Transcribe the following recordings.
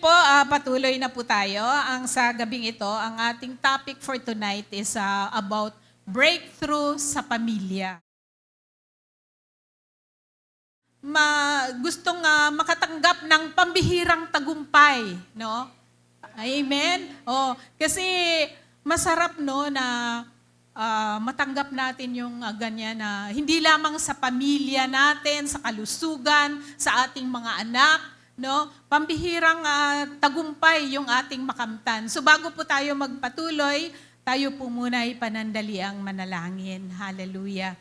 po, patuloy na po tayo. Sa gabing ito, ang ating topic for tonight is about breakthrough sa pamilya. Gustong makatanggap ng pambihirang tagumpay, no? Amen? Kasi masarap no na matanggap natin yung ganyan na hindi lamang sa pamilya natin, sa kalusugan, sa ating mga anak, no? Pambihirang tagumpay yung ating makamtan. So bago po tayo magpatuloy, tayo po muna ipanandali ang manalangin. Hallelujah.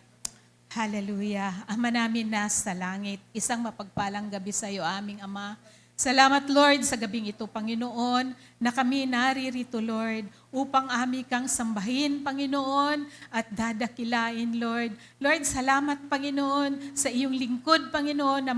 Hallelujah. Ama namin nasa langit, isang mapagpalang gabi sa iyo, aming Ama. Salamat, Lord, sa gabing ito, Panginoon, na kami naririto, Lord, upang aming kang sambahin, Panginoon, at dadakilain, Lord. Lord, salamat, Panginoon, sa iyong lingkod, Panginoon, na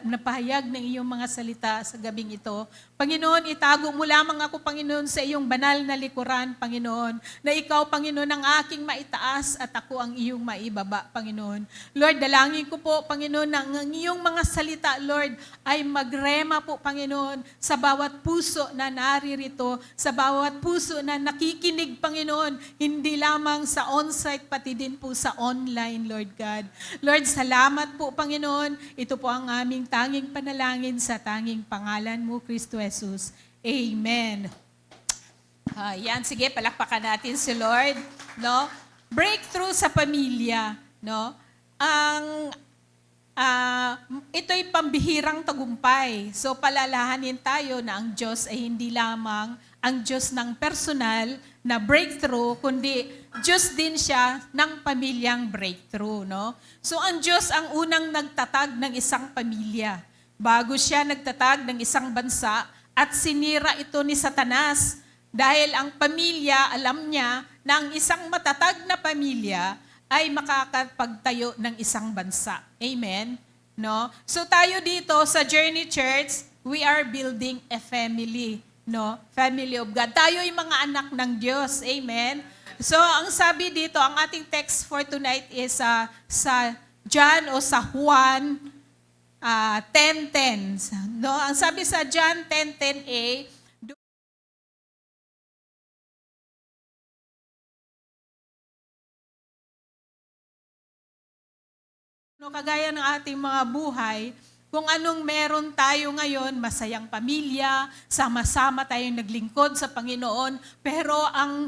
napahayag ng iyong mga salita sa gabing ito. Panginoon, itago mo lamang ako, Panginoon, sa iyong banal na likuran, Panginoon, na ikaw, Panginoon, ang aking maitaas at ako ang iyong maibaba, Panginoon. Lord, dalangin ko po, Panginoon, na ang iyong mga salita, Lord, ay magrema po, Panginoon, sa bawat puso na naririto, sa bawat puso na nakikinig, Panginoon, hindi lamang sa on-site, pati din po sa online, Lord God. Lord, salamat po, Panginoon. Ito po ang aming tanging panalangin sa tanging pangalan mo, Kristo Jesus. Amen. Yan, sige, palakpakan natin si Lord. No? Breakthrough sa pamilya. No? Ito'y pambihirang tagumpay. So palalahanin tayo na ang Diyos ay hindi lamang ang Diyos ng personal na breakthrough, kundi Diyos din siya ng pamilyang breakthrough. No? So ang Diyos ang unang nagtatag ng isang pamilya. Bago siya nagtatag ng isang bansa at sinira ito ni Satanas. Dahil ang pamilya, alam niya na ang isang matatag na pamilya ay makakapagtayo ng isang bansa. Amen? No? So tayo dito sa Journey Church, we are building a family. No? Family of God. Tayo ay mga anak ng Diyos. Amen? So ang sabi dito, ang ating text for tonight is sa John o sa Juan 10:10. No? Ang sabi sa John 10:10a, no, kagaya ng ating mga buhay, kung anong meron tayo ngayon, masayang pamilya, sama-sama tayong naglingkod sa Panginoon, pero ang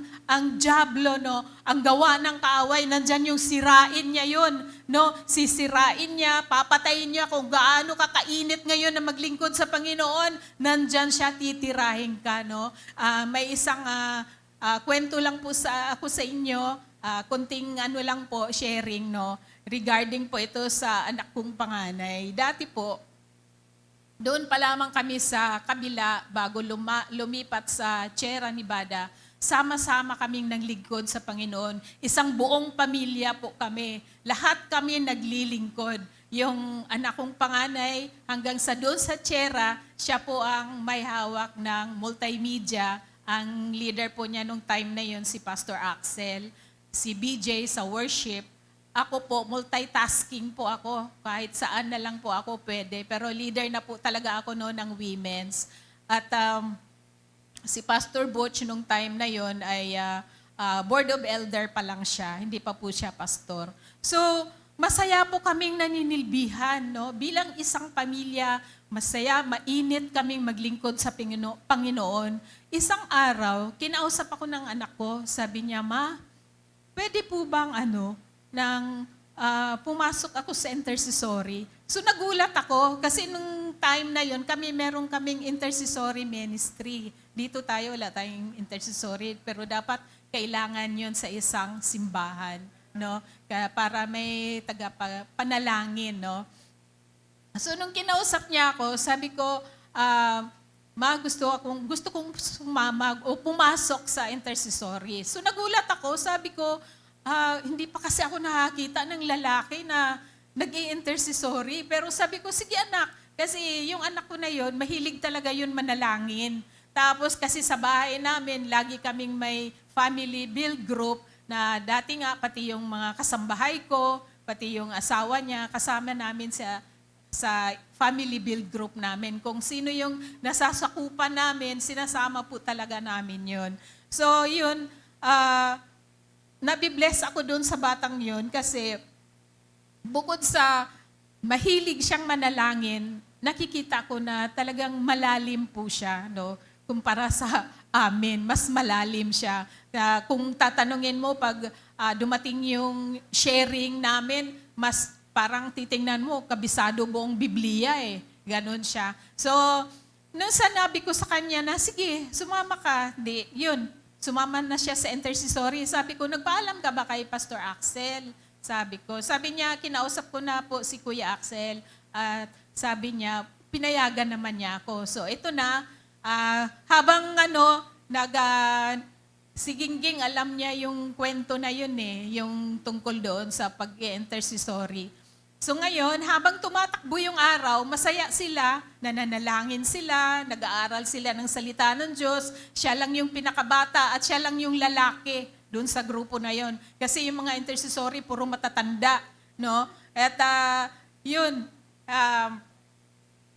diablo, no, ang gawa ng kaaway, nandyan yung sirain niya yun. No? Sisirain niya, papatayin niya kung gaano kakainit ngayon na maglingkod sa Panginoon, nandyan siya, titirahin ka. No? May isang kwento lang po ako sa inyo, kunting lang po, sharing, no? Regarding po ito sa anak kong panganay. Dati po, doon pa lamang kami sa kabila bago lumipat sa Sierra Nevada, sama-sama kaming nanglingkod sa Panginoon. Isang buong pamilya po kami. Lahat kami naglilingkod. Yung anak kong panganay hanggang sa doon sa Sierra, siya po ang may hawak ng multimedia. Ang leader po niya nung time na yon si Pastor Axel, si BJ sa worship. Ako po, multitasking po ako. Kahit saan na lang po ako pwede. Pero leader na po talaga ako noon ng women's. At si Pastor Butch nung time na yon ay board of elder pa lang siya. Hindi pa po siya pastor. So, masaya po kaming naninilbihan. No? Bilang isang pamilya, masaya, mainit kaming maglingkod sa Panginoon. Isang araw, kinausap ako ng anak ko. Sabi niya, Ma, pwede po bang nang pumasok ako sa intercessory. So nagulat ako kasi nung time na yon meron kaming intercessory ministry. Dito tayo, wala tayong intercessory, pero dapat kailangan yon sa isang simbahan. No? Para may panalangin. No? So nung kinausap niya ako, sabi ko, Ma, gusto kong sumama o pumasok sa intercessory. So nagulat ako, sabi ko, hindi pa kasi ako nakakita ng lalaki na nag-i-intercessory. Pero sabi ko, sige anak, kasi yung anak ko na yon, mahilig talaga yun manalangin. Tapos kasi sa bahay namin, lagi kaming may family build group na dati nga pati yung mga kasambahay ko, pati yung asawa niya, kasama namin sa family build group namin. Kung sino yung nasasakupan namin, sinasama po talaga namin yun. So yun, nabibless ako doon sa batang yun kasi bukod sa mahilig siyang manalangin, nakikita ko na talagang malalim po siya, no? Kumpara sa amin, mas malalim siya. Kung tatanungin mo pag dumating yung sharing namin, mas parang titingnan mo, kabisado buong Biblia eh. Ganon siya. So, nung sanabi ko sa kanya na, sige, sumama ka. Di, yun, sumama na siya sa intercessory. Sabi ko, nagpaalam ka ba kay Pastor Axel? Sabi ko. Sabi niya, kinausap ko na po si Kuya Axel. At sabi niya, pinayagan naman niya ako. So, ito na, habang si Gingging, alam niya yung kwento na yun eh, yung tungkol doon sa pag-intercessory. So ngayon, habang tumatakbo yung araw, masaya sila, nananalangin sila, nag-aaral sila ng salita ng Diyos, siya lang yung pinakabata at siya lang yung lalaki doon sa grupo na yon. Kasi yung mga intercessory, puro matatanda. No? At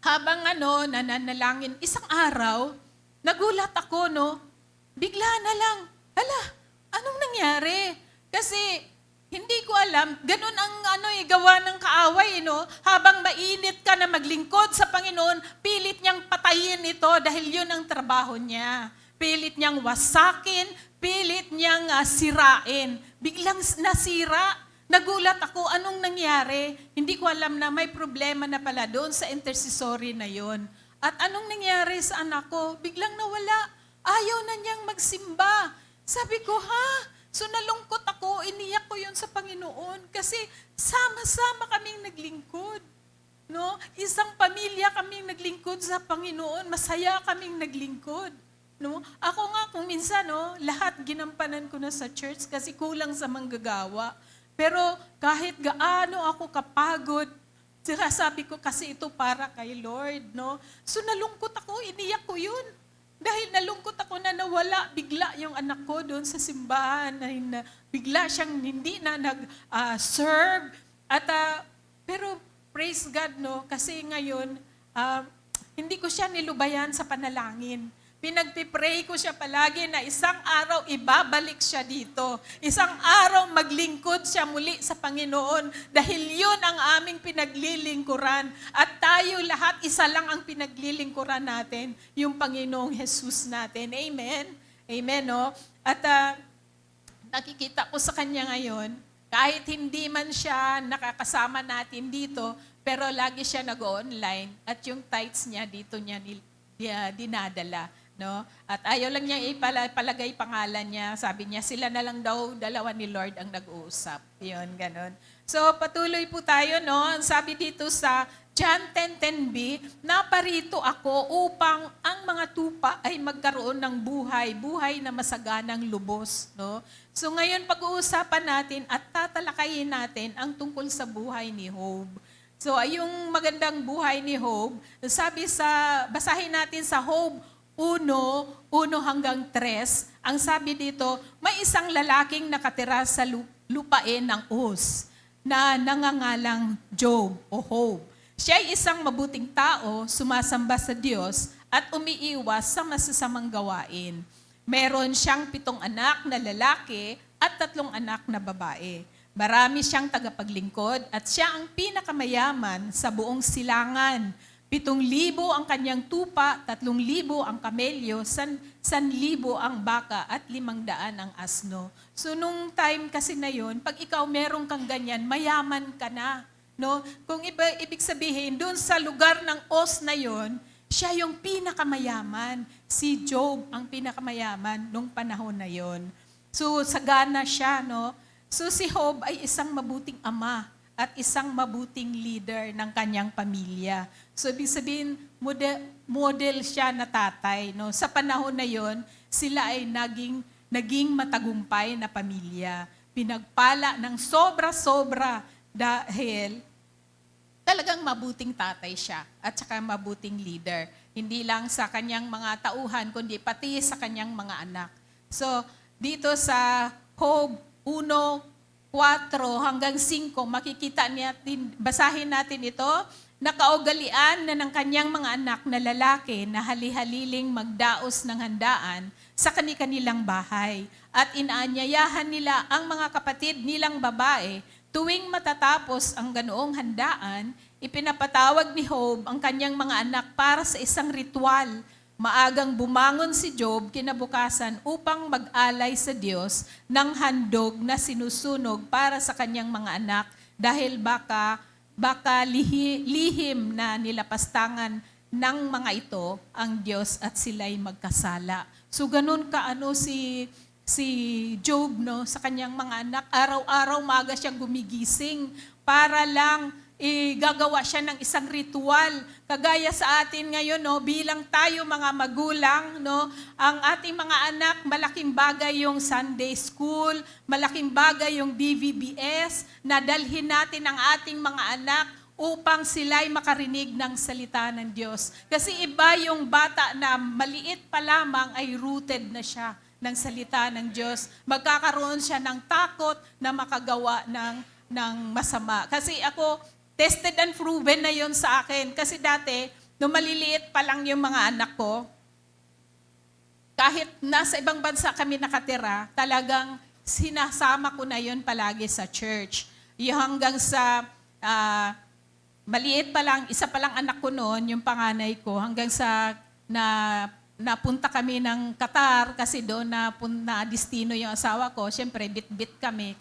habang nananalangin, isang araw, nagulat ako, no? Bigla na lang, anong nangyari? Kasi hindi ko alam, ganun ang gawa ng kaaway, no? Habang mainit ka na maglingkod sa Panginoon, pilit niyang patayin ito dahil yun ang trabaho niya. Pilit niyang wasakin, pilit niyang sirain. Biglang nasira. Nagulat ako, anong nangyari? Hindi ko alam na may problema na pala doon sa intercessory na yon. At anong nangyari sa anak ko? Biglang nawala. Ayaw na niyang magsimba. Sabi ko, So nalungkot ako, iniyak ko yun sa Panginoon kasi sama-sama kaming naglingkod. No? Isang pamilya kaming naglingkod sa Panginoon, masaya kaming naglingkod. No? Ako nga kung minsan, lahat ginampanan ko na sa church kasi kulang sa manggagawa. Pero kahit gaano ako kapagod, sabi ko kasi ito para kay Lord. No? So nalungkot ako, iniyak ko yun. Dahil nalungkot ako na nawala bigla yung anak ko doon sa simbahan, na bigla siyang hindi na nag-serve. Pero praise God, no? Kasi ngayon, hindi ko siya nilubayan sa panalangin. Pinagpipray ko siya palagi na isang araw ibabalik siya dito. Isang araw maglingkod siya muli sa Panginoon dahil yun ang aming pinaglilingkuran. At tayo lahat, isa lang ang pinaglilingkuran natin, yung Panginoong Jesus natin. Amen? Amen, no? At nakikita ko sa kanya ngayon, kahit hindi man siya nakakasama natin dito, pero lagi siya nag-online at yung tithes niya dito niya dinadala. No? At ayaw lang niya ipalagay pangalan niya. Sabi niya, sila na lang daw, dalawa ni Lord ang nag-uusap. Yun, ganun. So, patuloy po tayo, no? Ang sabi dito sa John 10:10b, naparito ako upang ang mga tupa ay magkaroon ng buhay na masaganang lubos. No? So, ngayon pag-uusapan natin at tatalakayin natin ang tungkol sa buhay ni Job. So, yung magandang buhay ni Job, basahin natin sa Job 1:1 hanggang 3, ang sabi dito, may isang lalaking nakatira sa lupain ng Uz na nangangalang Job o Job. Siya ay isang mabuting tao, sumasamba sa Diyos at umiiwas sa masasamang gawain. Meron siyang 7 anak na lalaki at 3 anak na babae. Marami siyang tagapaglingkod at siya ang pinakamayaman sa buong silangan. 7,000 ang kanyang tupa, 3,000 ang kamelyo, 1,000 ang baka at 500 ang asno. So nung time kasi na yun, pag ikaw meron kang ganyan, mayaman ka na. No? Kung ibig sabihin, doon sa lugar ng Uz na yun, siya yung pinakamayaman. Si Job ang pinakamayaman nung panahon na yun. So sagana siya, no? So si Job ay isang mabuting ama at isang mabuting leader ng kanyang pamilya. So ibig sabihin, model siya na tatay. No? Sa panahon na yon, sila ay naging matagumpay na pamilya. Pinagpala ng sobra-sobra dahil talagang mabuting tatay siya at saka mabuting leader. Hindi lang sa kanyang mga tauhan, kundi pati sa kanyang mga anak. So dito sa Job 1:4 hanggang 5, makikita natin, basahin natin ito, nakaugalian na ng kanyang mga anak na lalaki na hali-haliling magdaos ng handaan sa kani-kanilang bahay. At inaanyayahan nila ang mga kapatid nilang babae tuwing matatapos ang ganoong handaan, ipinapatawag ni Job ang kanyang mga anak para sa isang ritual. Maagang bumangon si Job kinabukasan upang mag-alay sa Diyos ng handog na sinusunog para sa kanyang mga anak dahil baka lihim na nilapastangan ng mga ito ang Diyos at sila'y magkasala. So ganun si Job, no, sa kanyang mga anak, araw-araw maaga siyang gumigising para lang gagawa siya ng isang ritual. Kagaya sa atin ngayon, no, bilang tayo mga magulang, no, ang ating mga anak, malaking bagay yung Sunday School, malaking bagay yung DVBS, na dalhin natin ang ating mga anak upang sila'y makarinig ng salita ng Diyos. Kasi iba yung bata na maliit pa lamang ay rooted na siya ng salita ng Diyos. Magkakaroon siya ng takot na makagawa ng masama. Kasi ako, tested and proven na yon sa akin. Kasi dati, nung maliliit pa lang yung mga anak ko, kahit nasa ibang bansa kami nakatira, talagang sinasama ko na yon palagi sa church. Yung hanggang sa maliit pa lang, isa pa lang anak ko noon, yung panganay ko, hanggang sa napunta kami ng Qatar kasi doon na destino yung asawa ko. Siyempre, bit-bit kami.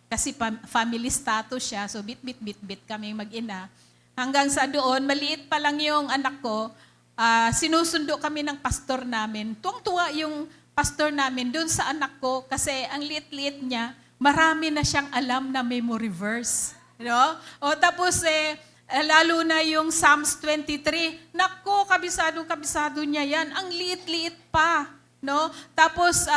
Kasi family status siya, so bit kami mag-ina. Hanggang sa doon, maliit pa lang yung anak ko, sinusundo kami ng pastor namin. Tuwang-tuwa yung pastor namin doon sa anak ko kasi ang liit-liit niya, marami na siyang alam na memory verse. No? O tapos lalo na yung Psalms 23, nako, kabisado niya yan. Ang liit-liit pa. No? Tapos,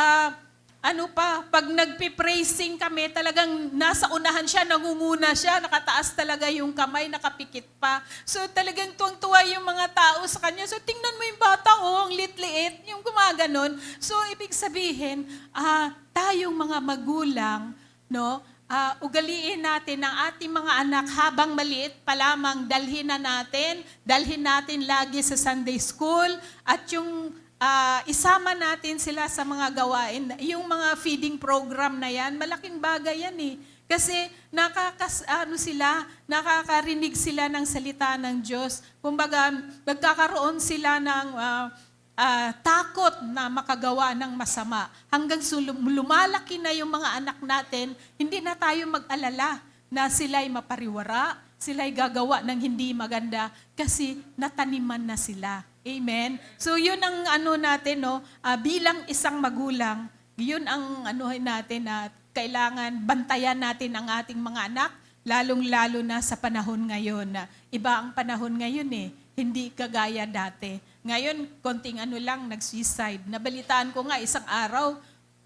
pag nagpipraising kami, talagang nasa unahan siya, nangunguna siya, nakataas talaga yung kamay, nakapikit pa. So talagang tuwang-tuwa yung mga tao sa kanya. So tingnan mo yung bata, ang liit-liit, yung gumaganon. So ibig sabihin, tayong mga magulang, no, ugaliin natin ang ating mga anak habang maliit pa lamang, dalhin natin lagi sa Sunday School at yung isama natin sila sa mga gawain. Yung mga feeding program na yan, malaking bagay yan eh. Kasi nakakarinig sila ng salita ng Diyos. Kumbaga, nagkakaroon sila ng takot na makagawa ng masama. Hanggang lumalaki na yung mga anak natin, hindi na tayo mag-alala na sila'y mapariwara, sila'y gagawa ng hindi maganda kasi nataniman na sila. Amen? So yun ang natin, no? Bilang isang magulang, yun ang natin na kailangan bantayan natin ang ating mga anak, lalong-lalo na sa panahon ngayon. Iba ang panahon ngayon eh, hindi kagaya dati. Ngayon, konting lang, nag-suicide. Nabalitaan ko nga isang araw,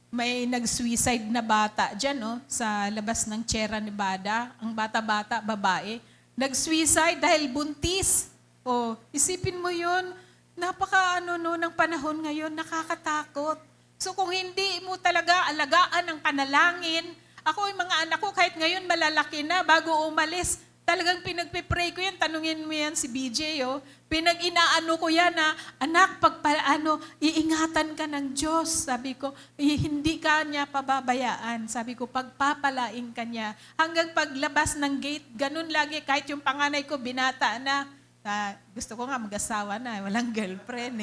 may nag-suicide na bata dyan, no? Sa labas ng Sierra Nevada. Ang bata-bata, babae. Nag-suicide dahil buntis. Isipin mo yun, ng panahon ngayon, nakakatakot. So kung hindi mo talaga alagaan ang panalangin, ako yung mga anak ko, kahit ngayon malalaki na, bago umalis, talagang pinagpipray ko yan, tanungin mo yan si BJ, pinag-inaano ko yan na, anak, iingatan ka ng Diyos. Sabi ko, hindi ka niya pababayaan. Sabi ko, pagpapalaing ka niya. Hanggang paglabas ng gate, ganun lagi, kahit yung panganay ko, binata na, gusto ko nga mag-asawa na, walang girlfriend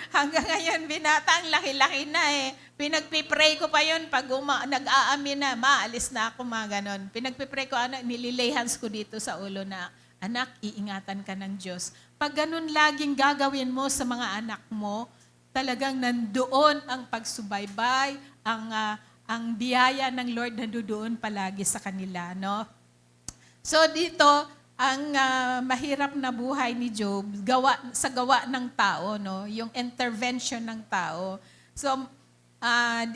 hanggang ngayon, binata, ang laki-laki na Pinagpipray ko pa yun, pag nag-aamin na, maalis na ako, mga ganon. Pinagpipray ko, nililay hands ko dito sa ulo na, anak, iingatan ka ng Diyos. Pag ganon laging gagawin mo sa mga anak mo, talagang nandoon ang pagsubaybay, ang biyaya ng Lord nandoon palagi sa kanila, no? So dito, ang mahirap na buhay ni Job, sa gawa ng tao, no? Yung intervention ng tao. So,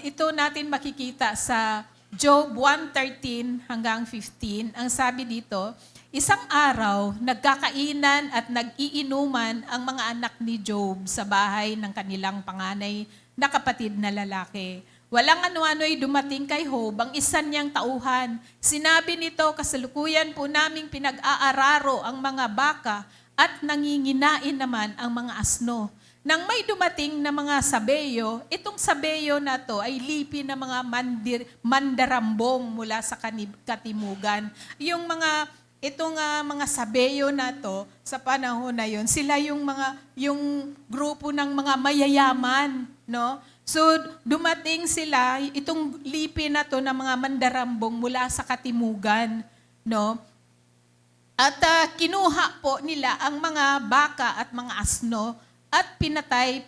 ito natin makikita sa Job 1:13 hanggang 15. Ang sabi dito, isang araw, nagkakainan at nag-iinuman ang mga anak ni Job sa bahay ng kanilang panganay na kapatid na lalaki. walang ano-ano'y dumating kay Job, ang isa niyang tauhan. Sinabi nito, kasalukuyan po naming pinag-aararo ang mga baka at nanginginain naman ang mga asno. Nang may dumating na mga sabeyo, itong sabeyo na to ay lipi na mga mandarambong mula sa katimugan. Itong mga sabeyo na to, sa panahon na yon, sila yung grupo ng mga mayayaman, no? So, dumating sila, itong lipi na to ng mga mandarambong mula sa katimugan, no? At kinuha po nila ang mga baka at mga asno at pinatay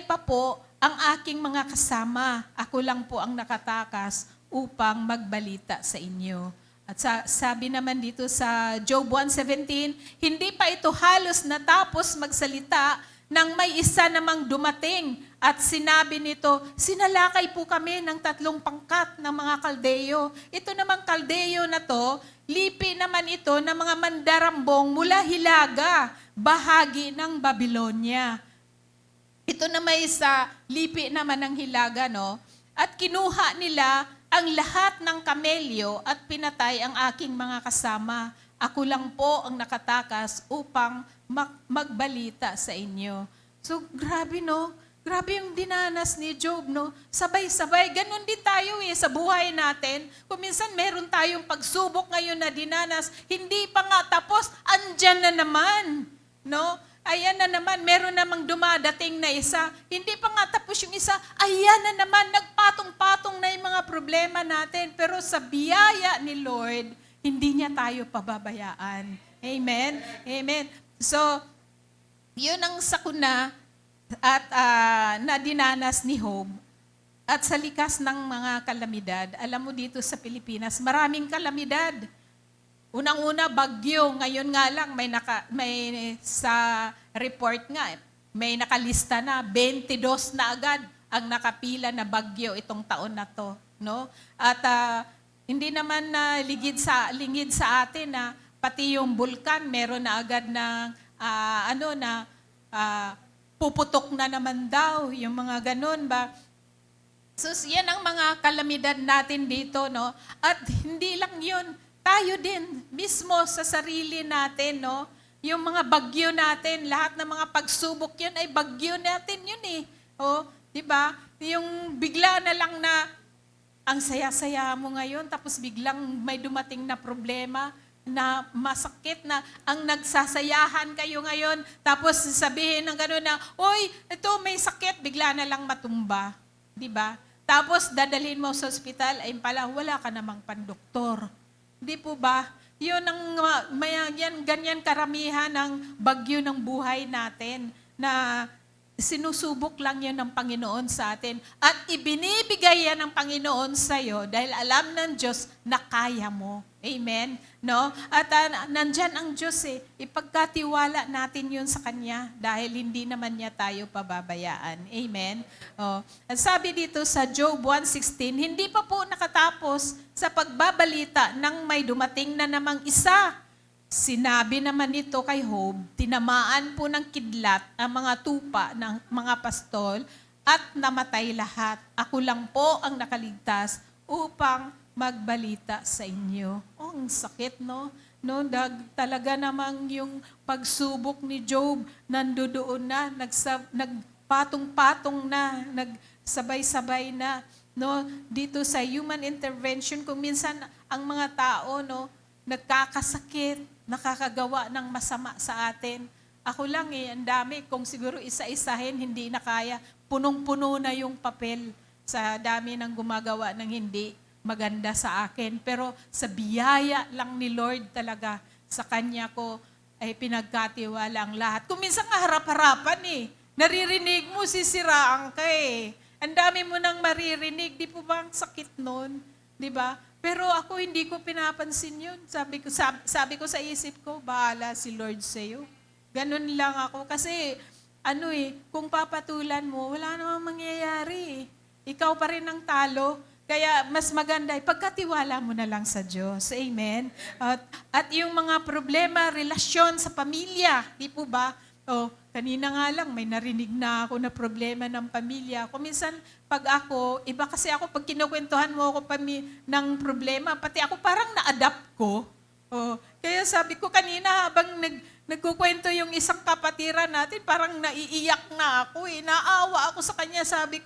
pa po ang aking mga kasama. Ako lang po ang nakatakas upang magbalita sa inyo. At sabi naman dito sa Job 1:17, hindi pa ito halos natapos magsalita nang may isa namang dumating at sinabi nito, sinalakay po kami ng 3 pangkat ng mga Kaldeyo. Ito namang Kaldeyo na to, lipi naman ito ng mga mandarambong mula Hilaga, bahagi ng Babylonia. Ito na may isa, lipi naman ng Hilaga, no? At kinuha nila ang lahat ng kamelyo at pinatay ang aking mga kasama. Ako lang po ang nakatakas upang magbalita sa inyo. So, grabe, no? Grabe yung dinanas ni Job, no? Sabay-sabay. Ganon din tayo sa buhay natin. Kung minsan meron tayong pagsubok ngayon na dinanas, hindi pa nga tapos, andyan na naman. No? Ayan na naman, meron namang dumadating na isa. Hindi pa nga tapos yung isa, ayan na naman, nagpatong-patong na yung mga problema natin. Pero sa biyaya ni Lord, hindi niya tayo pababayaan. Amen? Amen. So, yun ang sakuna at na dinanas ni Job. At sa likas ng mga kalamidad, alam mo dito sa Pilipinas, maraming kalamidad. Unang-una, bagyo. Ngayon nga lang, may sa report nga, may nakalista na, 22 na agad ang nakapila na bagyo itong taon na to. No? At hindi naman lingid sa atin na pati yung bulkan, meron na agad ng puputok na naman daw, yung mga ganun ba. So, yan ang mga kalamidad natin dito, no? At hindi lang yun, tayo din, mismo sa sarili natin, no? Yung mga bagyo natin, lahat ng mga pagsubok yun, ay bagyo natin yun eh. O, di ba? Yung bigla na lang na, ang saya-saya mo ngayon, tapos biglang may dumating na problema, na masakit na ang nagsasayahan kayo ngayon, tapos sabihin ng gano'n na, oy, ito may sakit, bigla na lang matumba. Di ba? Tapos dadalhin mo sa ospital, ay pala, wala ka namang pandoktor. Di po ba? Yun ang ganyan karamihan ng bagyo ng buhay natin na sinusubok lang yan ng Panginoon sa atin. At ibinibigay yan ng Panginoon sa iyo dahil alam ng Diyos na kaya mo. Amen? No? At nandyan ang Diyos ipagkatiwala natin yun sa Kanya dahil hindi naman niya tayo pababayaan. Amen? At sabi dito sa Job 1:16, hindi pa po nakatapos sa pagbabalita nang may dumating na namang isa. Sinabi naman nito kay Job, tinamaan po ng kidlat ang mga tupa ng mga pastol at namatay lahat. Ako lang po ang nakaligtas upang magbalita sa inyo. Oh, ang sakit, no? Talaga namang yung pagsubok ni Job, nandoon na, nagpatong-patong na, nagsabay-sabay na. No? Dito sa human intervention, kung minsan ang mga tao, no, nagkakasakit, nakakagawa ng masama sa atin. Ako lang ang dami. Kung siguro isa-isahin, hindi na kaya. Punong-puno na yung papel sa dami ng gumagawa ng hindi maganda sa akin. Pero sa biyaya lang ni Lord talaga, sa Kanya ko ay pinagkatiwala ang lahat. Kung minsan nga harap-harapan naririnig mo, sisiraan ka Ang dami mo nang maririnig. Di po ba ang sakit nun? Di ba? Pero ako hindi ko pinapansin yun. Sabi ko sa isip ko, bahala si Lord sa'yo. Ganun lang ako. Kasi, kung papatulan mo, wala namang mangyayari. Ikaw pa rin ang talo. Kaya mas maganda, pagkatiwala mo na lang sa Diyos. Amen? At yung mga problema, relasyon sa pamilya, di po ba? Kanina nga lang, may narinig na ako na problema ng pamilya. Kung minsan, pag ako, iba kasi ako, pag kinukwentuhan mo ako ng problema, pati ako parang na-adapt ko. Oh, kaya sabi ko kanina, habang nagkukwento yung isang kapatiran natin, parang naiiyak na ako eh. Naawa ako sa kanya. Sabi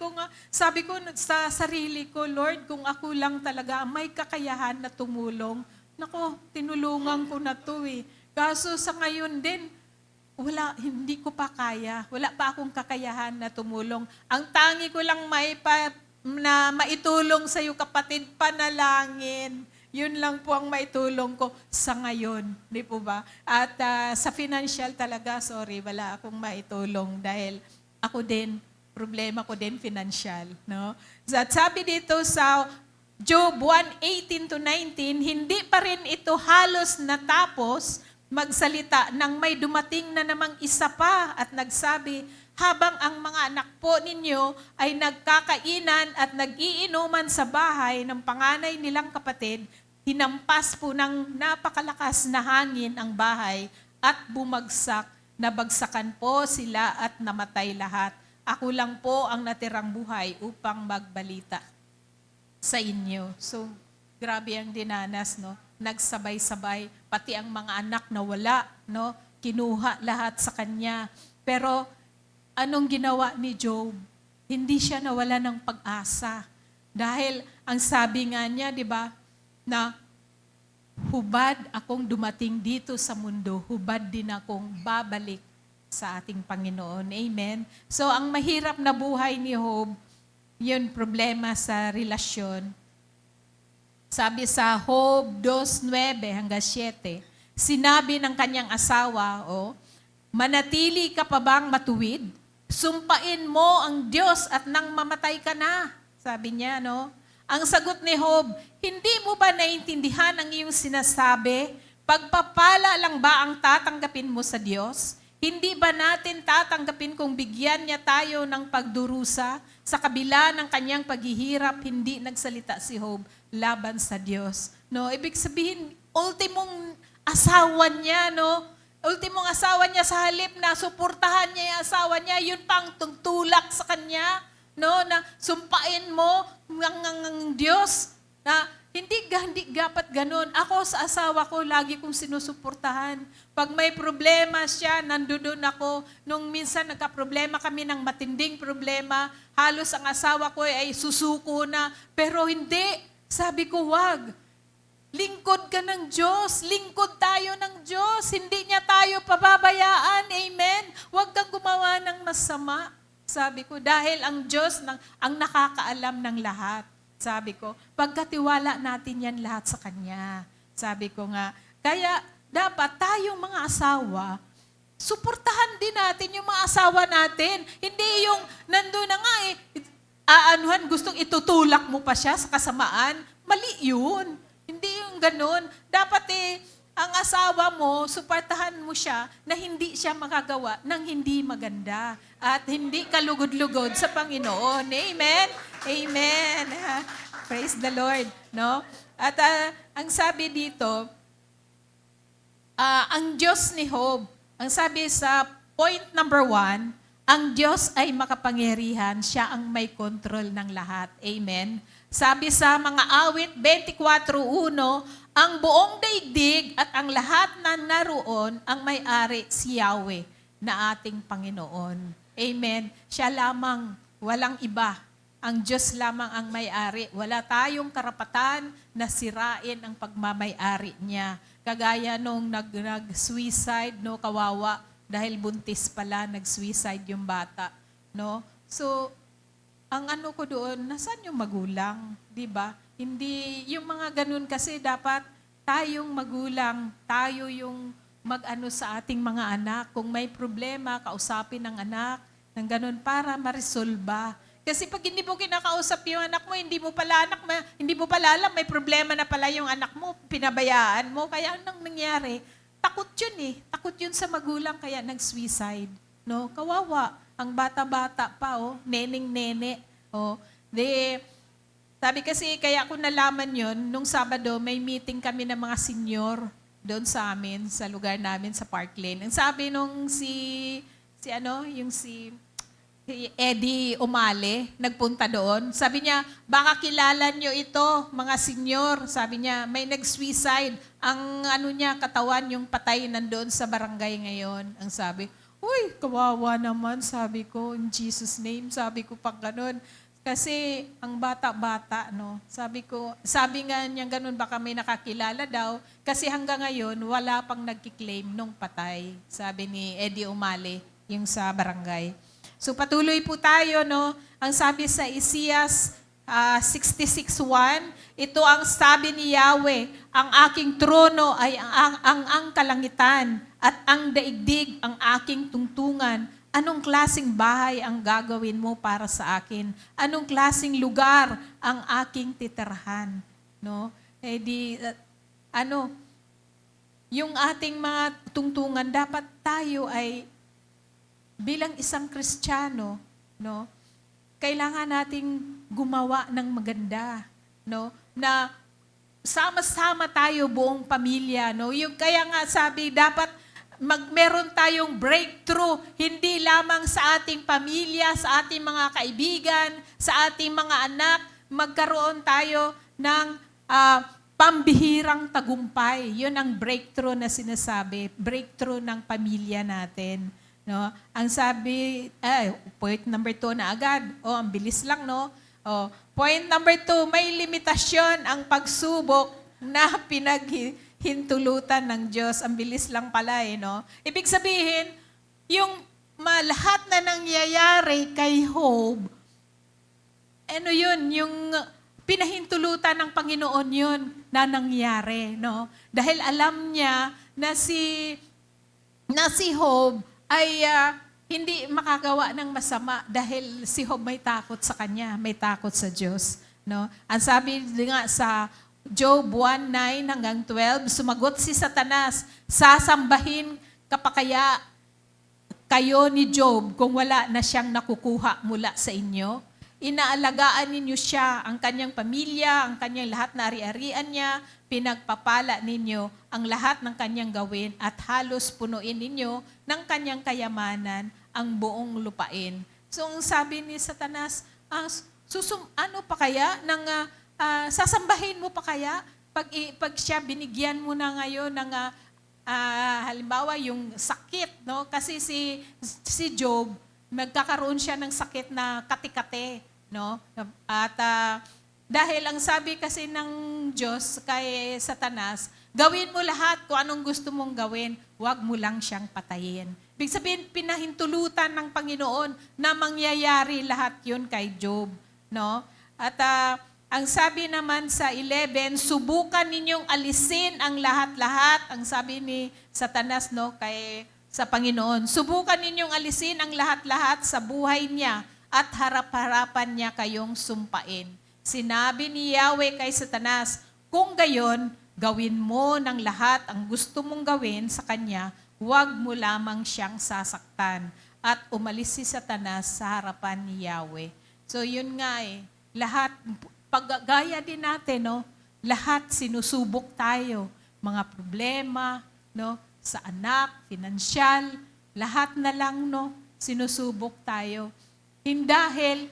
ko sa sarili ko, Lord, kung ako lang talaga may kakayahan na tumulong, nako, tinulungan ko na to eh. Kaso sa ngayon din, hindi ko pa kaya. Wala pa akong kakayahan na tumulong. Ang tangi ko lang na maitulong sa iyo, kapatid, panalangin. Yun lang po ang maitulong ko sa ngayon. Di po ba? At sa financial talaga, sorry, wala akong maitulong dahil ako din, problema ko din financial. No? At sabi dito sa Job 1:18-19, hindi pa rin ito halos natapos magsalita nang may dumating na namang isa pa at nagsabi, habang ang mga anak po ninyo ay nagkakainan at nag-iinuman sa bahay ng panganay nilang kapatid, hinampas po ng napakalakas na hangin ang bahay at nabagsakan po sila at namatay lahat. Ako lang po ang natirang buhay upang magbalita sa inyo. So, grabe ang dinanas, no? Nagsabay-sabay, pati ang mga anak na wala, no? Kinuha lahat sa kanya. Pero anong ginawa ni Job? Hindi siya nawala ng pag-asa. Dahil ang sabi nga niya, di ba, na hubad akong dumating dito sa mundo, hubad din akong babalik sa ating Panginoon. Amen? So ang mahirap na buhay ni Job, yun problema sa relasyon. Sabi sa Job 2:9-7, sinabi ng kanyang asawa, manatili ka pa bang matuwid? Sumpain mo ang Diyos at nang mamatay ka na. Sabi niya, no? Ang sagot ni Job, hindi mo ba naiintindihan ang iyong sinasabi? Pagpapala lang ba ang tatanggapin mo sa Diyos? Hindi ba natin tatanggapin kung bigyan niya tayo ng pagdurusa? Sa kabila ng kanyang paghihirap, hindi nagsalita si Job laban sa Diyos. No, ibig sabihin, ultimong asawa niya, no? Ultimong asawa niya sa halip na suportahan niya yung asawa niya, yun pang tugtulak sa kanya, no? Na sumpain mo ng Diyos na hindi dapat ganun. Ako sa asawa ko, lagi kong sinusuportahan. Pag may problema siya, nandoon ako. Nung minsan nagka-problema kami ng matinding problema, halos ang asawa ko ay susuko na. Pero hindi. Sabi ko, wag. Lingkod ka ng Diyos. Lingkod tayo ng Diyos. Hindi niya tayo pababayaan. Amen? Huwag kang gumawa ng masama. Sabi ko, dahil ang Diyos ang nakakaalam ng lahat. Sabi ko, pagkatiwala natin yan lahat sa Kanya. Sabi ko nga, kaya dapat tayong mga asawa, suportahan din natin yung mga asawa natin. Hindi yung nandun na nga gustong itutulak mo pa siya sa kasamaan. Mali yun. Hindi yung ganun. Dapat ang asawa mo, suportahan mo siya na hindi siya makagawa ng hindi maganda at hindi kalugod-lugod sa Panginoon. Amen? Amen. Praise the Lord. No? At ang sabi dito, ang Diyos ni Job, ang sabi sa point number 1, ang Diyos ay makapangyarihan, siya ang may control ng lahat. Amen? Sabi sa mga awit 24:1, ang buong daigdig at ang lahat na naroon ang may-ari si Yahweh na ating Panginoon. Amen. Siya lamang, walang iba. Ang Diyos lamang ang may-ari. Wala tayong karapatan na sirain ang pagmamay-ari niya. Kagaya nung nag-suicide, no, kawawa, dahil buntis pala, nag-suicide yung bata. No? So, ang ano ko doon, nasaan yung magulang? Diba? Hindi, yung mga ganun kasi dapat tayong magulang, tayo yung mag-ano sa ating mga anak. Kung may problema, kausapin ng anak, ng ganun para marisolba. Kasi pag hindi mo kinakausap yung anak mo, hindi mo pala alam, may problema na pala yung anak mo, pinabayaan mo. Kaya anong nangyari? Takot yun Takot yun sa magulang, kaya nag-suicide. No? Kawawa. Ang bata-bata pa, neneng-nene. Sabi kasi, kaya ako nalaman yun, nung Sabado, may meeting kami ng mga senior doon sa amin, sa lugar namin, sa Park Lane. Ang sabi nung si si Eddie Umale, nagpunta doon. Sabi niya, baka kilala nyo ito, mga senyor. Sabi niya, may nag-suicide. Ang katawan, yung patay nandoon sa barangay ngayon. Ang sabi, uy, kawawa naman, sabi ko, in Jesus' name, sabi ko pang ganun. Kasi ang bata-bata, no? Sabi nga niya ganun, baka may nakakilala daw. Kasi hanggang ngayon, wala pang nagkiklaim nung patay. Sabi ni Eddie Umale, yung sa barangay. So patuloy po tayo, no? Ang sabi sa Isaias 66:1, ito ang sabi ni Yahweh, ang aking trono ay ang kalangitan at ang daigdig ang aking tungtungan. Anong klaseng bahay ang gagawin mo para sa akin? Anong klaseng lugar ang aking titirahan? No? Yung ating mga tungtungan, dapat tayo ay bilang isang Kristiyano, no, kailangan nating gumawa ng maganda, no, na sama-sama tayo buong pamilya, no. Yung kaya nga sabi dapat meron tayong breakthrough hindi lamang sa ating pamilya, sa ating mga kaibigan, sa ating mga anak, magkaroon tayo ng pambihirang tagumpay. 'Yun ang breakthrough na sinasabi, breakthrough ng pamilya natin. No? Ang sabi, point number 2 na agad. Ang bilis lang, no? Point number 2, may limitasyon ang pagsubok na pinaghintulutan ng Diyos. Ang bilis lang pala, no? Ibig sabihin, yung lahat na nangyayari kay Job, yung pinahintulutan ng Panginoon yun na nangyari, no? Dahil alam niya na si Job ay hindi makagawa ng masama dahil si Job may takot sa kanya, may takot sa Diyos. No? Ang sabi nga sa Job 1:9 hanggang 12, sumagot si Satanas, sasambahin ka pa kaya kayo ni Job kung wala na siyang nakukuha mula sa inyo? Inaalagaan ninyo siya, ang kanyang pamilya, ang kanyang lahat na ari-arian niya, pinagpapala ninyo ang lahat ng kanyang gawin at halos punuin ninyo ng kanyang kayamanan ang buong lupain. So, ang sabi ni Satanas, ano pa kaya? Sasambahin mo pa kaya? Pag siya binigyan mo na ngayon ng halimbawa yung sakit, no? Kasi si Job, magkakaroon siya ng sakit na kati-kati, no? At dahil ang sabi kasi ng Diyos kay Satanas, gawin mo lahat kung anong gusto mong gawin, huwag mo lang siyang patayin. Ibig sabihin, pinahintulutan ng Panginoon na mangyayari lahat yun kay Job, no? At ang sabi naman sa 11, subukan ninyong alisin ang lahat-lahat. Ang sabi ni Satanas, no, sa Panginoon, subukan ninyong alisin ang lahat-lahat sa buhay niya at harap-harapan niya kayong sumpain. Sinabi ni Yahweh kay Satanas, kung gayon, gawin mo ng lahat ang gusto mong gawin sa kanya, huwag mo lamang siyang sasaktan. At umalis si Satanas sa harapan ni Yahweh. So yun nga lahat, paggaya din natin, no? Lahat sinusubok tayo. Mga problema, no? Sa anak, finansyal, lahat na lang, no? Sinusubok tayo. Dahil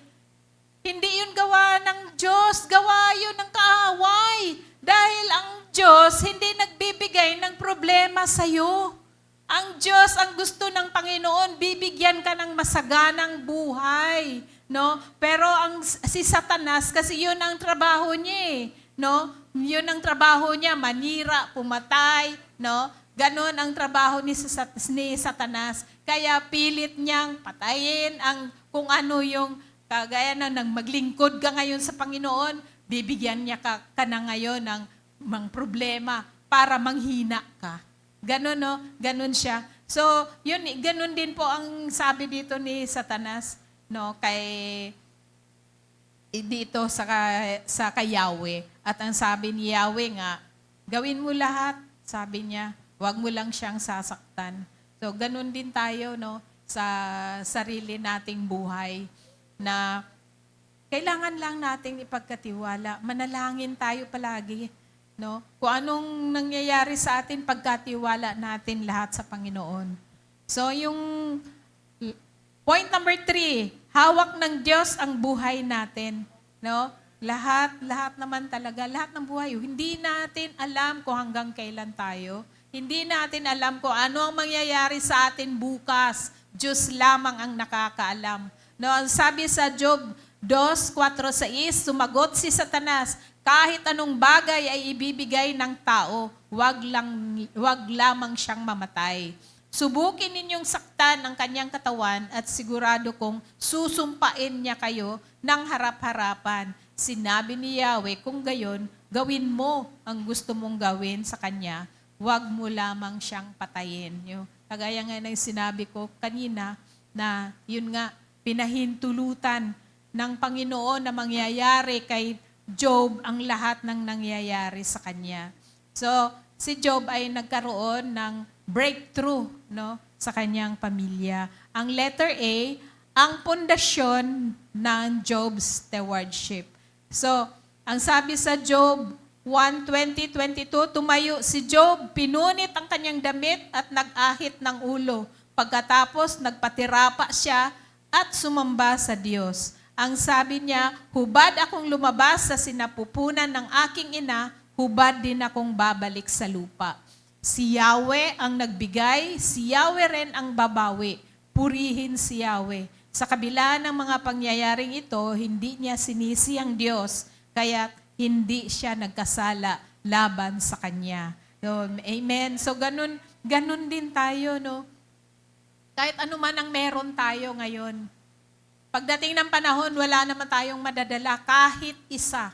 hindi yun gawa ng Diyos, gawa yun ng kaaway. Dahil ang Diyos hindi nagbibigay ng problema sa'yo. Ang Diyos, ang gusto ng Panginoon, bibigyan ka ng masaganang buhay. No? Pero si Satanas, kasi yun ang trabaho niya no? Yun ang trabaho niya, manira, pumatay, no? Ganon ang trabaho ni Satanas. Kaya pilit niyang patayin kung ano yung kagaya ng maglingkod ka ngayon sa Panginoon, bibigyan niya ka na ngayon ng problema para manghina ka. Ganon, no? Ganon siya. So, yun, ganon din po ang sabi dito ni Satanas, no? Dito sa kay Yahweh. At ang sabi ni Yahweh nga, gawin mo lahat, sabi niya, huwag mo lang siyang sasaktan. So, ganun din tayo, no, sa sarili nating buhay na kailangan lang nating ipagkatiwala. Manalangin tayo palagi, no? Kung anong nangyayari sa atin, pagkatiwala natin lahat sa Panginoon. So, yung Point number 3, hawak ng Diyos ang buhay natin. No? Lahat naman talaga, lahat ng buhay. Hindi natin alam kung hanggang kailan tayo. Hindi natin alam kung ano ang mangyayari sa atin bukas. Diyos lamang ang nakakaalam. No, ang sabi sa Job 2:4-6, sumagot si Satanas, kahit anong bagay ay ibibigay ng tao, wag lamang siyang mamatay. Subukin ninyong saktan ang kanyang katawan at sigurado kong susumpain niya kayo ng harap-harapan. Sinabi ni Yahweh, kung gayon, gawin mo ang gusto mong gawin sa kanya, wag mo lamang siyang patayin. Kagaya nga ng sinabi ko kanina na yun nga, pinahintulutan ng Panginoon na mangyayari kay Job ang lahat ng nangyayari sa kanya. So, si Job ay nagkaroon ng breakthrough, no, sa kanyang pamilya. Ang letter A, ang pundasyon ng Job's stewardship. So, ang sabi sa Job 1:20-22, tumayo si Job, pinunit ang kanyang damit at nag-ahit ng ulo. Pagkatapos, nagpatirapa siya at sumamba sa Diyos. Ang sabi niya, hubad akong lumabas sa sinapupunan ng aking ina, hubad din akong babalik sa lupa. Si Yahweh ang nagbigay, si Yahweh rin ang babawi. Purihin si Yahweh. Sa kabila ng mga pangyayaring ito, hindi niya sinisi ang Diyos, kaya hindi siya nagkasala laban sa Kanya. So, amen. So, ganun din tayo, no? Kahit ano man ang meron tayo ngayon. Pagdating ng panahon, wala naman tayong madadala kahit isa.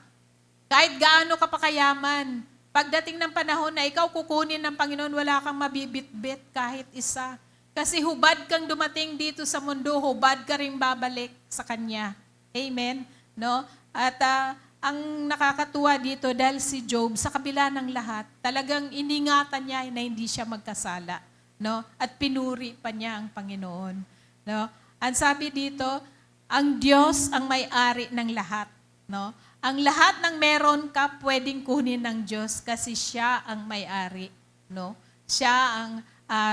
Kahit gaano ka pa kayaman. Pagdating ng panahon na ikaw kukunin ng Panginoon, wala kang mabibitbit kahit isa. Kasi hubad kang dumating dito sa mundo, hubad ka rin babalik sa Kanya. Amen? No? At ang nakakatuwa dito dahil si Job, sa kabila ng lahat, talagang iningatan niya na hindi siya magkasala. No? At pinuri pa niya ang Panginoon. No? Ang sabi dito, ang Diyos ang may-ari ng lahat. No? Ang lahat ng meron ka, pwedeng kunin ng Diyos kasi siya ang may-ari. No? Siya ang,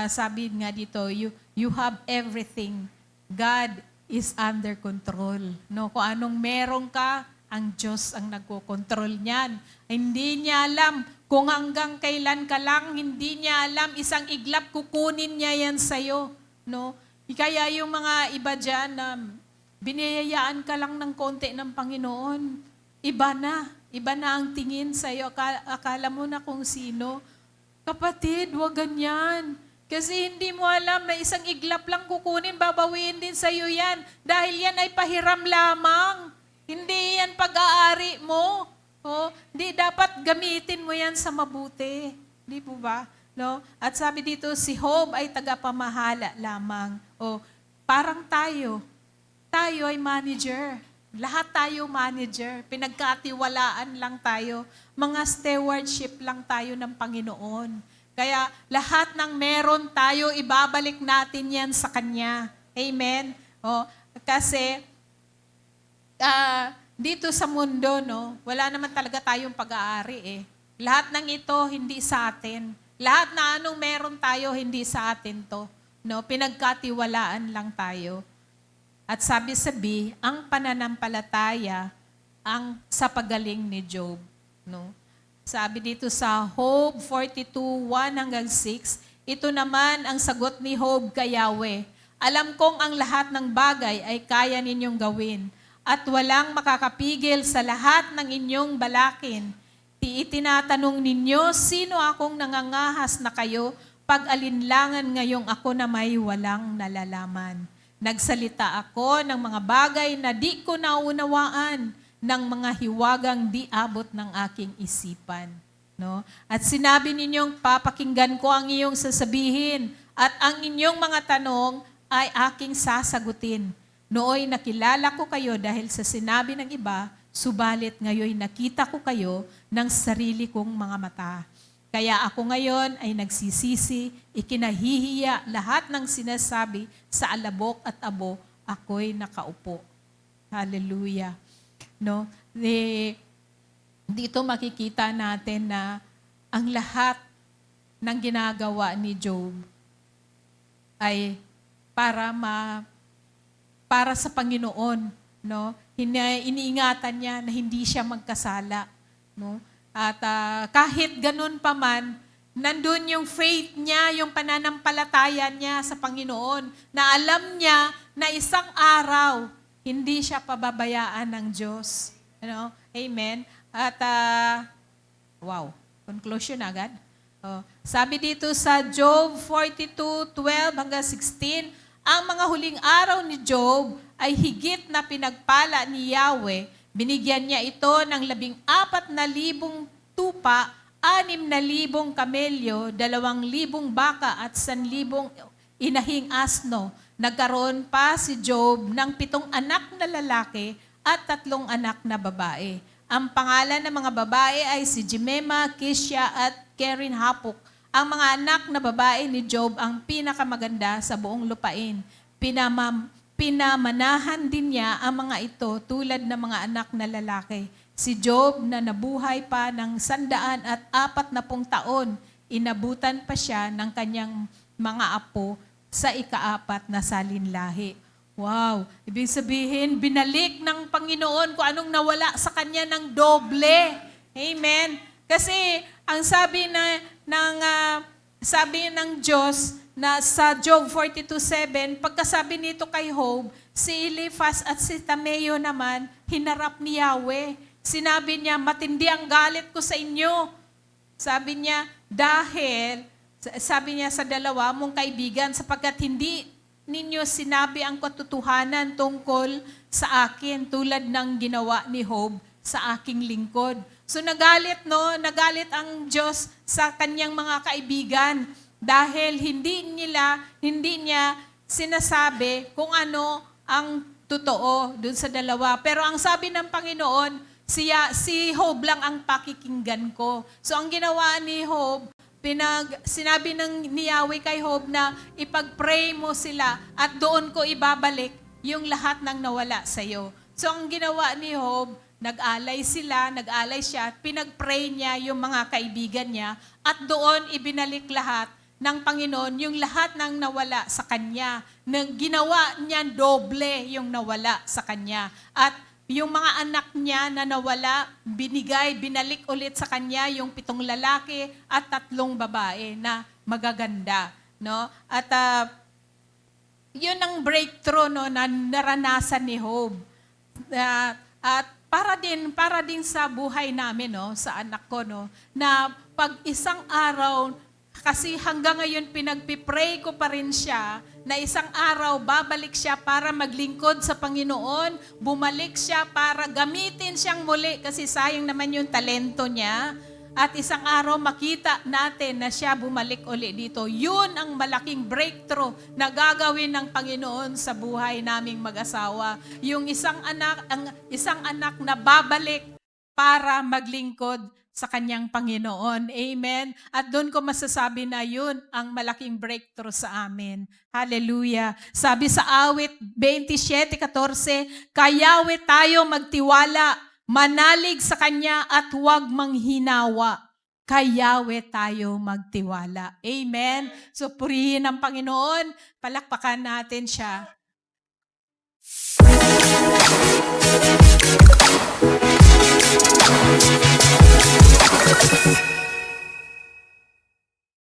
sabi nga dito, you have everything. God is under control. No? Kung anong meron ka, ang Diyos ang nagkokontrol niyan. Hindi niya alam kung hanggang kailan ka lang, hindi niya alam, isang iglap kukunin niya yan sa'yo. No? Kaya yung mga iba dyan na biniyayaan ka lang ng konti ng Panginoon, iba na ang tingin sa'yo. Akala mo na kung sino. Kapatid, huwag ganyan. Kasi hindi mo alam na isang iglap lang kukunin, babawiin din sa'yo yan. Dahil yan ay pahiram lamang. Hindi yan pag-aari mo. Hindi dapat gamitin mo yan sa mabuti. Di po ba? No? At sabi dito, si Job ay tagapamahala lamang. Parang tayo ay manager. Lahat tayo manager. Pinagkatiwalaan lang tayo. Mga stewardship lang tayo ng Panginoon. Kaya lahat ng meron tayo, ibabalik natin yan sa Kanya. Amen? Kasi dito sa mundo, no, wala naman talaga tayong pag-aari. Lahat ng ito, hindi sa atin. Lahat na anong meron tayo, hindi sa atin to. No? Pinagkatiwalaan lang tayo. At sabi sa B, ang pananampalataya ang sa pagaling ni Job. No? Sabi dito sa Job 42:1-6, ito naman ang sagot ni Job kay Yahweh. Alam kong ang lahat ng bagay ay kaya ninyong gawin at walang makakapigil sa lahat ng inyong balakin. Itinatanong ninyo, sino akong nangangahas na kayo pag-alinlangan ngayong ako na may walang nalalaman. Nagsalita ako ng mga bagay na di ko naunawaan, ng mga hiwagang di abot ng aking isipan. No? At sinabi ninyong, papakinggan ko ang iyong sasabihin, at ang inyong mga tanong ay aking sasagutin. Nooy nakilala ko kayo dahil sa sinabi ng iba, subalit ngayon nakita ko kayo ng sarili kong mga mata. Kaya ako ngayon ay nagsisisi, ikinahihiya lahat ng sinasabi sa alabok at abo, ako'y nakaupo. Hallelujah. No? Dito makikita natin na ang lahat ng ginagawa ni Job ay para para sa Panginoon, no? Iniingatan niya na hindi siya magkasala, no? At kahit ganun pa man, nandun yung faith niya, yung pananampalataya niya sa Panginoon, na alam niya na isang araw, hindi siya pababayaan ng Diyos. Amen? At, wow, conclusion agad. Sabi dito sa Job 42:12-16, ang mga huling araw ni Job ay higit na pinagpala ni Yahweh. Binigyan niya ito ng 14,000 tupa, 6,000 kamelyo, 2,000 baka at 1,000 inahing asno. Nagkaroon pa si Job ng 7 anak na lalaki at 3 anak na babae. Ang pangalan ng mga babae ay si Jemima, Kisha at Kerin Hapuk. Ang mga anak na babae ni Job ang pinakamaganda sa buong lupain. Pinamanahan din niya ang mga ito tulad ng mga anak na lalaki. Si Job na nabuhay pa ng 140 taon, inabutan pa siya ng kanyang mga apo sa ika-4 na salinlahi. Wow! Ibig sabihin, binalik ng Panginoon kung anong nawala sa kanya ng doble. Amen? Kasi ang sabi ng Diyos na sa Job 42:7, pagkasabi nito kay Job, si Eliphaz at si Tameo naman, hinarap ni Yahweh. Sinabi niya, matindi ang galit ko sa inyo. Sabi niya, sabi niya sa dalawa mong kaibigan, sapagkat hindi ninyo sinabi ang katotohanan tungkol sa akin tulad ng ginawa ni Job sa aking lingkod. So nagalit ang Diyos sa kanyang mga kaibigan dahil hindi niya sinasabi kung ano ang totoo dun sa dalawa. Pero ang sabi ng Panginoon, si Job lang ang pakikinggan ko. So ang ginawa ni Job, sinabi ni Yahweh kay Job na ipag-pray mo sila at doon ko ibabalik yung lahat ng nawala sa iyo. So ang ginawa ni Job, nag-alay siya at pinag-pray niya yung mga kaibigan niya at doon ibinalik lahat ng Panginoon yung lahat ng nawala sa kanya. Ginawa niya doble yung nawala sa kanya. At yung mga anak niya na nawala, binalik ulit sa kanya yung 7 lalaki at 3 babae na magaganda. No? At yun ang breakthrough na naranasan ni Job. At para din sa buhay namin, sa anak ko, na pag isang araw, kasi hanggang ngayon pinagpipray ko pa rin siya na isang araw babalik siya para maglingkod sa Panginoon, bumalik siya para gamitin siyang muli kasi sayang naman yung talento niya. At isang araw makita natin na siya bumalik uli dito. Yun ang malaking breakthrough na gagawin ng Panginoon sa buhay naming mag-asawa. Yung isang anak na babalik para maglingkod sa kanyang Panginoon. Amen? At doon ko masasabi na yun ang malaking breakthrough sa amin. Hallelujah. Sabi sa awit 27:14, kayawe tayo magtiwala, manalig sa Kanya at huwag manghinawa. Kayawe tayo magtiwala. Amen? So purihin ang Panginoon, palakpakan natin siya. Thank you.